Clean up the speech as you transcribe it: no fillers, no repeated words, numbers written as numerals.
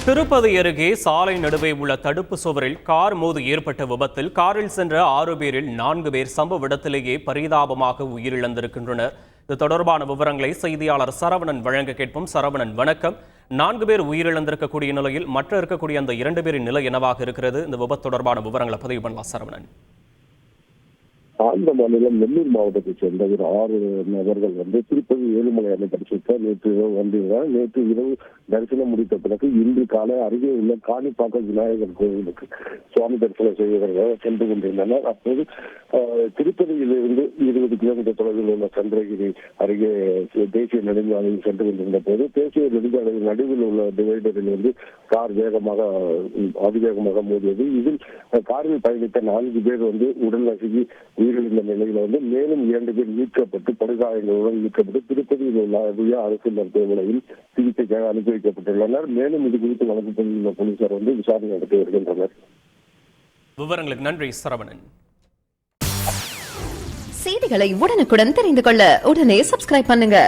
திருப்பதி அருகே சாலை நடுவே உள்ள தடுப்பு சுவரில் கார் மோதி ஏற்பட்ட விபத்தில் காரில் சென்ற 6 பேரில் 4 பேர் சம்பவ இடத்திலேயே பரிதாபமாக உயிரிழந்திருக்கின்றனர். இது தொடர்பான விவரங்களை செய்தியாளர் சரவணன் வழங்க கேட்போம். சரவணன், வணக்கம். 4 பேர் உயிரிழந்திருக்கக்கூடிய நிலையில் மற்ற இருக்கக்கூடிய அந்த 2 பேரின் நிலை என்னவாக இருக்கிறது? இந்த விபத்து தொடர்பான விவரங்களை பதிவு பண்ணலாம் சரவணன். ஆந்திர மாநிலம் நெல்லூர் மாவட்டத்தைச் சேர்ந்த ஒரு 6 நபர்கள் திருப்பதி ஏழுமலை அணை தரிசிக்க நேற்று இரவு வந்திருந்தார். நேற்று இரவு தரிசனம் முடித்த பிறகு இன்று காலை அருகே உள்ள காணிப்பாக்கம் விநாயகர் கோவிலுக்கு சுவாமி தரிசனம் செய்வதற்காக சென்று கொண்டிருந்தனர். அப்போது திருப்பதியிலிருந்து 20 கிலோமீட்டர் தொலைவில் உள்ள சந்திரகிரி அருகே தேசிய நெடுஞ்சாலையில் சென்று கொண்டிருந்த போது தேசிய நெடுஞ்சாலையின் நடுவில் உள்ள டிவைடரில் கார் அதிவேகமாக மோதியது. இதில் காரில் பயணித்த 4 பேர் உடல் நசுங்கி உயிரிழந்த நிலையில் மேலும் 2 பேர் மீட்கப்பட்டு படுகாயங்களுடன் மீட்கப்பட்டு திருப்பதியில் உள்ள அரசு மருத்துவமனையில் சிகிச்சைக்காக அனுப்பி வைக்கப்பட்டுள்ளனர். மேலும் இது குறித்து வழக்கு பதிவுள்ள போலீசார் விசாரணை நடத்தி வருகின்றனர். விவரங்களுக்கு நன்றி சரவணன். செய்திகளை உடனுக்குடன் தெரிந்து கொள்ள உடனே சப்ஸ்கிரைப் பண்ணுங்க.